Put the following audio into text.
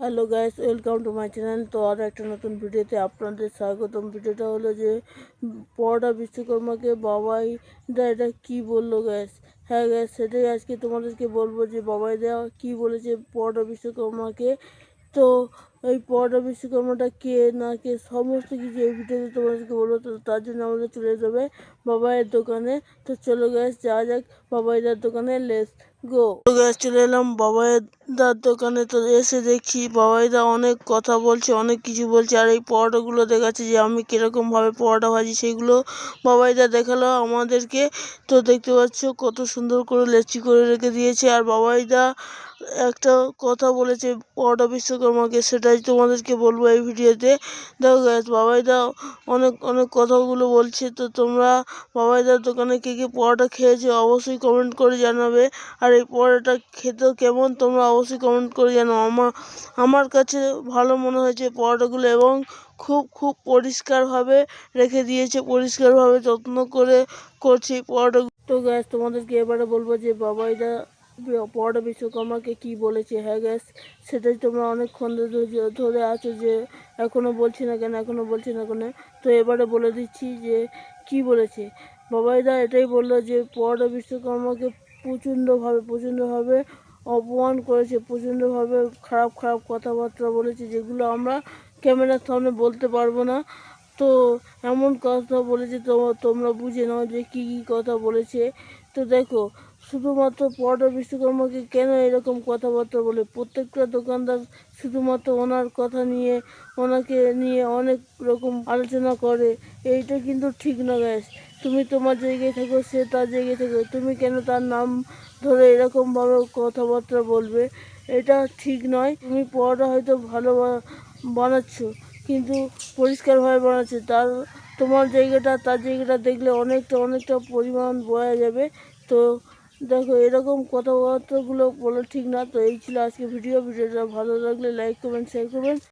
Hello guys, welcome to my channel. তো আর একটা নতুন ভিডিওতে আপনাদের স্বাগতম। ভিডিওটা হলো যে পরোটা বিশ্বকর্মাকে বাবাইদা এটা কি বললো গাইস। হ্যাঁ গাইস, সেটাই আজকে তোমাদেরকে বলবো যে বাবাইদা কি বলেছে পরোটা বিশ্বকর্মাকে। তো এই পরোটা বিশ্বকর্মাটা কে না কে সমস্ত কিছু এই ভিডিওতে তোমাদেরকে বলবো। তো তার জন্য আমাদের চলে যেতে হবে বাবাইয়ের দোকানে। তো চলো গাইস যাওয়া যাক বাবাইদার দোকানে, লেটস গো। তো গাইস চলে এলাম বাবাইদার দোকানে। তো এসে দেখছি বাবাইদা অনেক কথা বলছে, অনেক কিছু বলছে, আর এই পরোটাগুলো দেখাচ্ছে যে আমি কিরকম ভাবে পরোটা ভাজি সেইগুলো বাবাইদা দেখালো আমাদেরকে। তো দেখতে পাচ্ছ কত সুন্দর করে লেচি করে রেখে দিয়েছে। আর বাবাইদা একটা কথা বলেছে পরোটা বিশ্বকর্মাকে, সেটাই তোমাদেরকে বলবো এই ভিডিওতে। দেখো গাইস, বাবাইদা অনেক অনেক কথাগুলো বলছে। তো তোমরা বাবাইদার দোকানে কে কে পরোটা খেয়েছো অবশ্যই কমেন্ট করে জানাবে। আর এই পরোটা খেতেও কেমন তোমরা অবশ্যই কমেন্ট করে জানাও। আমার কাছে ভালো মনে হয়েছে পরোটাগুলো, এবং খুব খুব পরিষ্কারভাবে রেখে দিয়েছে, পরিষ্কারভাবে যত্ন করে করছি পরোটাগুলো। তো গ্যাস তোমাদেরকে এবারে বলবো যে বাবাইদা পরোটা বিশ্বকর্মাকে কি বলেছে। হ্যাঁ গ্যাস, সেটাই তোমরা অনেকক্ষণ ধরে আছো যে এখনও বলছি না কেন, এখনও বলছি না কেন। তো এবারে বলে দিচ্ছি যে কি বলেছে। বাবাইদা এটাই বললো যে পরোটা বিশ্বকর্মাকে প্রচণ্ডভাবে অপমান করেছে, প্রচণ্ডভাবে খারাপ খারাপ কথাবার্তা বলেছে, যেগুলো আমরা ক্যামেরার সামনে বলতে পারবো না। তো এমন কথা বলেছে, তোমরা বুঝে নাও যে কী কী কথা বলেছে। তো দেখো, শুধুমাত্র পরোটা বিশ্বকর্মাকে কেন এরকম কথাবার্তা বলে, প্রত্যেকটা দোকানদার শুধুমাত্র ওনার কথা নিয়ে, ওনাকে নিয়ে অনেক রকম আলোচনা করে। এইটা কিন্তু ঠিক না গ্যাস। তুমি তোমার জায়গায় থাকো, সে তার জায়গায় থাকো, তুমি কেন তার নাম ধরে এরকমভাবে কথাবার্তা বলবে? এটা ঠিক নয়। তুমি পরোটা হয়তো ভালো বানাচ্ছ, কিন্তু পরিষ্কারভাবে বানাচ্ছে, তোমার জায়গাটা তার জায়গাটা দেখলে অনেকটা অনেকটা পরিমাণ বোঝা যাবে। তো দেখো, এরকম কথাবার্তাগুলো বলা ঠিক না। তো এই ছিল আজকে ভিডিওটা ভালো লাগলে লাইক করবেন, শেয়ার করবেন।